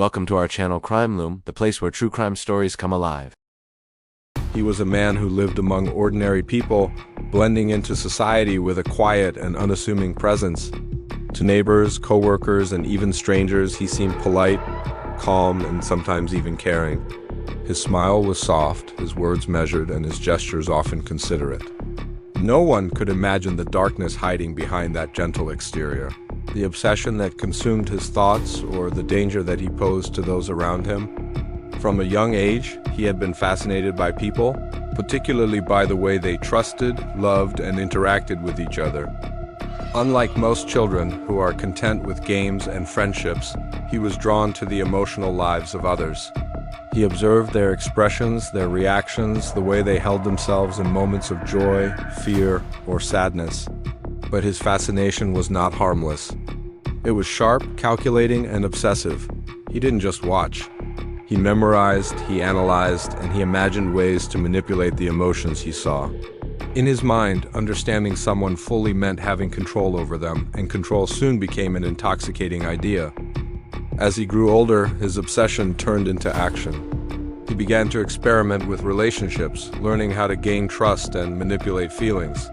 Welcome to our channel Crime Loom, the place where true crime stories come alive. He was a man who lived among ordinary people, blending into society with a quiet and unassuming presence. To neighbors, co-workers, and even strangers, he seemed polite, calm, and sometimes even caring. His smile was soft, his words measured, and his gestures often considerate. No one could imagine the darkness hiding behind that gentle exterior, the obsession that consumed his thoughts or the danger that he posed to those around him. From a young age, he had been fascinated by people, particularly by the way they trusted, loved, and interacted with each other. Unlike most children who are content with games and friendships, he was drawn to the emotional lives of others. He observed their expressions, their reactions, the way they held themselves in moments of joy, fear, or sadness. But his fascination was not harmless. It was sharp, calculating, and obsessive. He didn't just watch. He memorized, he analyzed, and he imagined ways to manipulate the emotions he saw. In his mind, understanding someone fully meant having control over them, and control soon became an intoxicating idea. As he grew older, his obsession turned into action. He began to experiment with relationships, learning how to gain trust and manipulate feelings.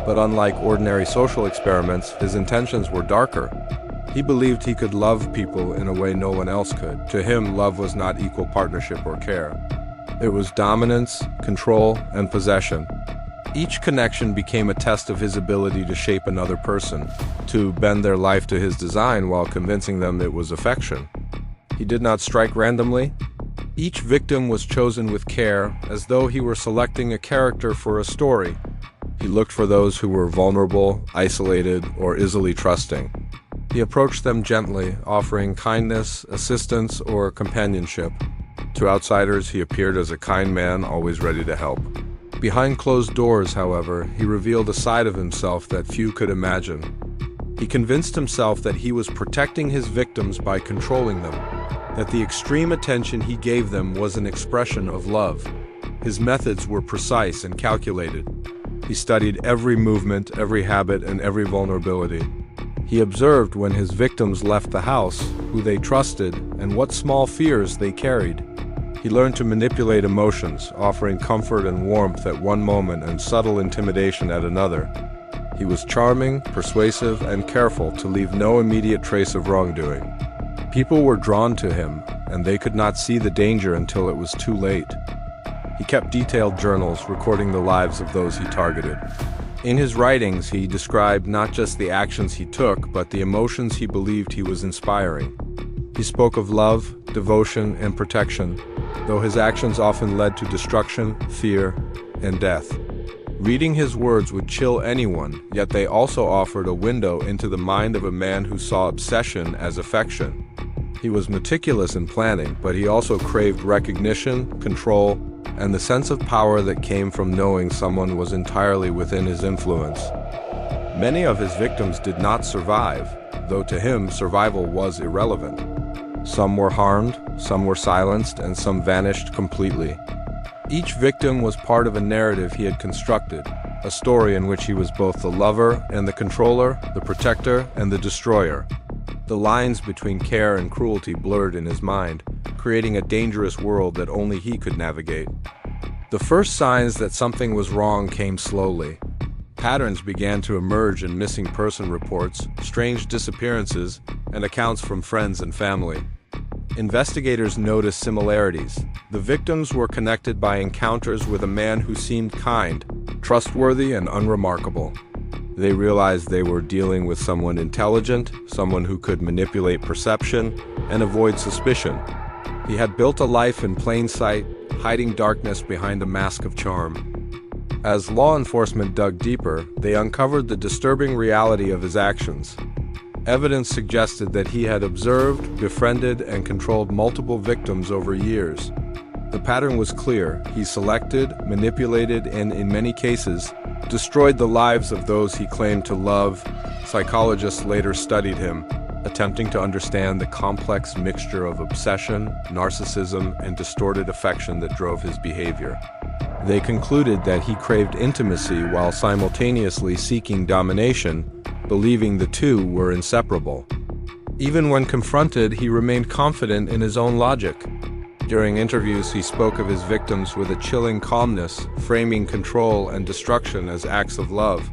But unlike ordinary social experiments, his intentions were darker. He believed he could love people in a way no one else could. To him, love was not equal partnership or care. It was dominance, control, and possession. Each connection became a test of his ability to shape another person, to bend their life to his design while convincing them it was affection. He did not strike randomly. Each victim was chosen with care, as though he were selecting a character for a story. He looked for those who were vulnerable, isolated, or easily trusting. He approached them gently, offering kindness, assistance, or companionship. To outsiders, he appeared as a kind man, always ready to help. Behind closed doors, however, he revealed a side of himself that few could imagine. He convinced himself that he was protecting his victims by controlling them, that the extreme attention he gave them was an expression of love. His methods were precise and calculated. He studied every movement, every habit, and every vulnerability. He observed when his victims left the house, who they trusted, and what small fears they carried. He learned to manipulate emotions, offering comfort and warmth at one moment and subtle intimidation at another. He was charming, persuasive, and careful to leave no immediate trace of wrongdoing. People were drawn to him, and they could not see the danger until it was too late. He kept detailed journals recording the lives of those he targeted. In his writings, he described not just the actions he took, but the emotions he believed he was inspiring. He spoke of love, devotion, and protection, though his actions often led to destruction, fear, and death. Reading his words would chill anyone, yet they also offered a window into the mind of a man who saw obsession as affection. He was meticulous in planning, but he also craved recognition, control, and the sense of power that came from knowing someone was entirely within his influence. Many of his victims did not survive, though to him survival was irrelevant. Some were harmed, some were silenced, and some vanished completely. Each victim was part of a narrative he had constructed, a story in which he was both the lover and the controller, the protector and the destroyer. The lines between care and cruelty blurred in his mind, creating a dangerous world that only he could navigate. The first signs that something was wrong came slowly. Patterns began to emerge in missing person reports, strange disappearances, and accounts from friends and family. Investigators noticed similarities. The victims were connected by encounters with a man who seemed kind, trustworthy, and unremarkable. They realized they were dealing with someone intelligent, someone who could manipulate perception and avoid suspicion. He had built a life in plain sight, hiding darkness behind a mask of charm. As law enforcement dug deeper, they uncovered the disturbing reality of his actions. Evidence suggested that he had observed, befriended, and controlled multiple victims over years. The pattern was clear. He selected, manipulated, and in many cases, destroyed the lives of those he claimed to love. Psychologists later studied him, attempting to understand the complex mixture of obsession, narcissism, and distorted affection that drove his behavior. They concluded that he craved intimacy while simultaneously seeking domination, believing the two were inseparable. Even when confronted, he remained confident in his own logic. During interviews, he spoke of his victims with a chilling calmness, framing control and destruction as acts of love.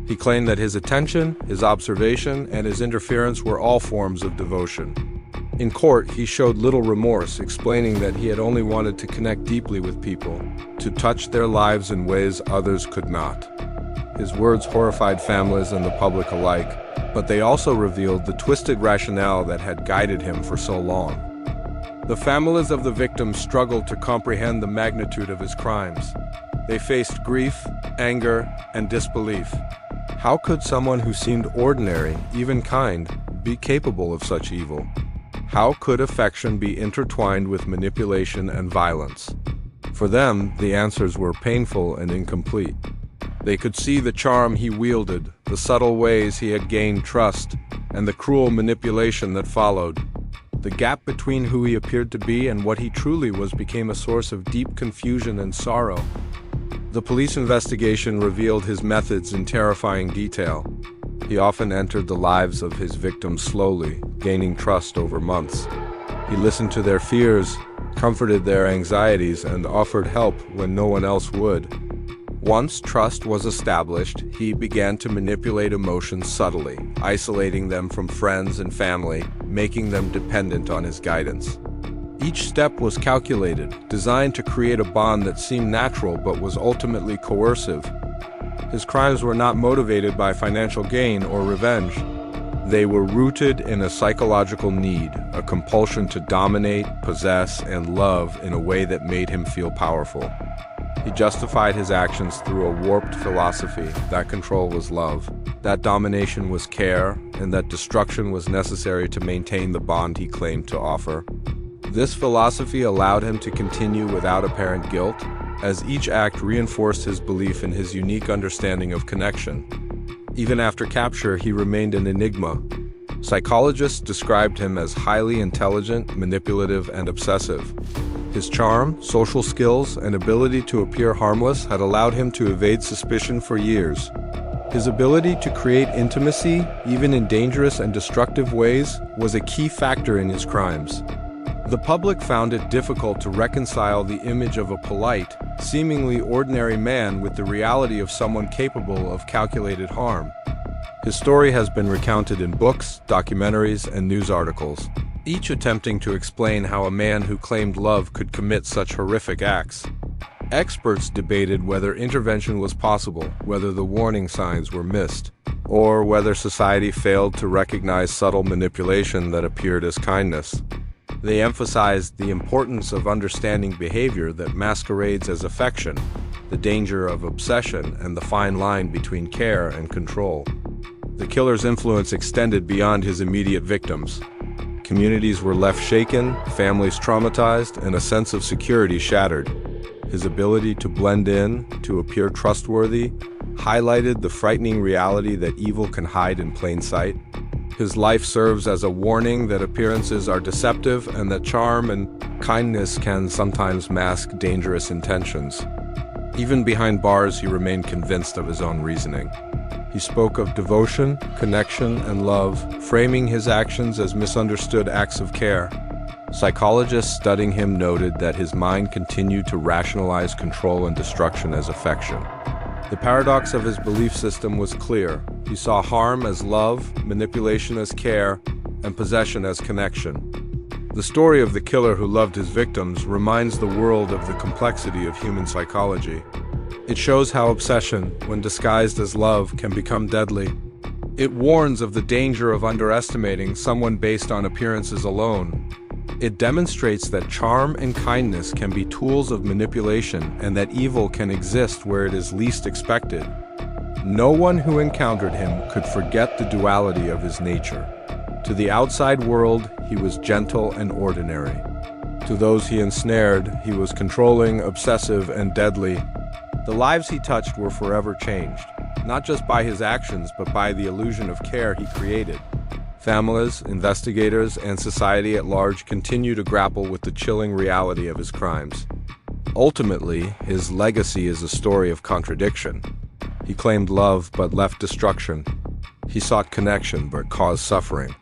He claimed that his attention, his observation, and his interference were all forms of devotion. In court, he showed little remorse, explaining that he had only wanted to connect deeply with people, to touch their lives in ways others could not. His words horrified families and the public alike, but they also revealed the twisted rationale that had guided him for so long. The families of the victims struggled to comprehend the magnitude of his crimes. They faced grief, anger, and disbelief. How could someone who seemed ordinary, even kind, be capable of such evil? How could affection be intertwined with manipulation and violence? For them, the answers were painful and incomplete. They could see the charm he wielded, the subtle ways he had gained trust, and the cruel manipulation that followed. The gap between who he appeared to be and what he truly was became a source of deep confusion and sorrow. The police investigation revealed his methods in terrifying detail. He often entered the lives of his victims slowly, gaining trust over months. He listened to their fears, comforted their anxieties, and offered help when no one else would. Once trust was established, he began to manipulate emotions subtly, isolating them from friends and family, making them dependent on his guidance. Each step was calculated, designed to create a bond that seemed natural but was ultimately coercive. His crimes were not motivated by financial gain or revenge. They were rooted in a psychological need, a compulsion to dominate, possess, and love in a way that made him feel powerful. He justified his actions through a warped philosophy that control was love, that domination was care, and that destruction was necessary to maintain the bond he claimed to offer. This philosophy allowed him to continue without apparent guilt, as each act reinforced his belief in his unique understanding of connection. Even after capture, he remained an enigma. Psychologists described him as highly intelligent, manipulative, and obsessive. His charm, social skills, and ability to appear harmless had allowed him to evade suspicion for years. His ability to create intimacy, even in dangerous and destructive ways, was a key factor in his crimes. The public found it difficult to reconcile the image of a polite, seemingly ordinary man with the reality of someone capable of calculated harm. His story has been recounted in books, documentaries, and news articles, each attempting to explain how a man who claimed love could commit such horrific acts. Experts debated whether intervention was possible, whether the warning signs were missed, or whether society failed to recognize subtle manipulation that appeared as kindness. They emphasized the importance of understanding behavior that masquerades as affection, the danger of obsession, and the fine line between care and control. The killer's influence extended beyond his immediate victims. Communities were left shaken, families traumatized, and a sense of security shattered. His ability to blend in, to appear trustworthy, highlighted the frightening reality that evil can hide in plain sight. His life serves as a warning that appearances are deceptive and that charm and kindness can sometimes mask dangerous intentions. Even behind bars, he remained convinced of his own reasoning. He spoke of devotion, connection, and love, framing his actions as misunderstood acts of care. Psychologists studying him noted that his mind continued to rationalize control and destruction as affection. The paradox of his belief system was clear. He saw harm as love, manipulation as care, and possession as connection. The story of the killer who loved his victims reminds the world of the complexity of human psychology. It shows how obsession, when disguised as love, can become deadly. It warns of the danger of underestimating someone based on appearances alone. It demonstrates that charm and kindness can be tools of manipulation and that evil can exist where it is least expected. No one who encountered him could forget the duality of his nature. To the outside world, he was gentle and ordinary. To those he ensnared, he was controlling, obsessive, and deadly. The lives he touched were forever changed, not just by his actions, but by the illusion of care he created. Families, investigators, and society at large continue to grapple with the chilling reality of his crimes. Ultimately, his legacy is a story of contradiction. He claimed love but left destruction. He sought connection but caused suffering.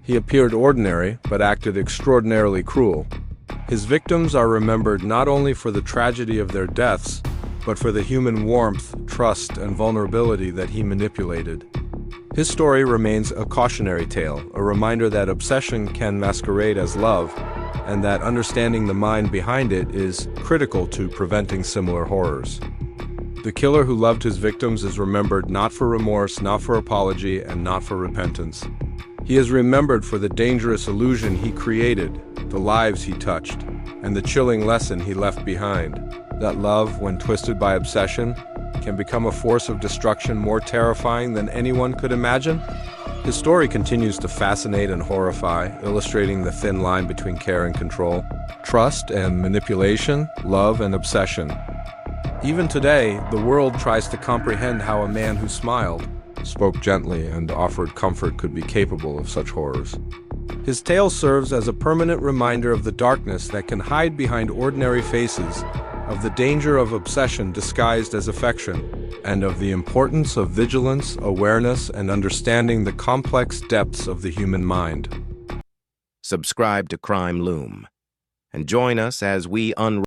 He appeared ordinary, but acted extraordinarily cruel. His victims are remembered not only for the tragedy of their deaths, but for the human warmth, trust, and vulnerability that he manipulated. His story remains a cautionary tale, a reminder that obsession can masquerade as love, and that understanding the mind behind it is critical to preventing similar horrors. The killer who loved his victims is remembered not for remorse, not for apology, and not for repentance. He is remembered for the dangerous illusion he created, the lives he touched, and the chilling lesson he left behind, that love, when twisted by obsession, can become a force of destruction more terrifying than anyone could imagine. His story continues to fascinate and horrify, illustrating the thin line between care and control, trust and manipulation, love and obsession. Even today, the world tries to comprehend how a man who smiled, spoke gently, and offered comfort could be capable of such horrors. His tale serves as a permanent reminder of the darkness that can hide behind ordinary faces, of the danger of obsession disguised as affection, and of the importance of vigilance, awareness, and understanding the complex depths of the human mind. Subscribe to Crime Loom and join us as we unravel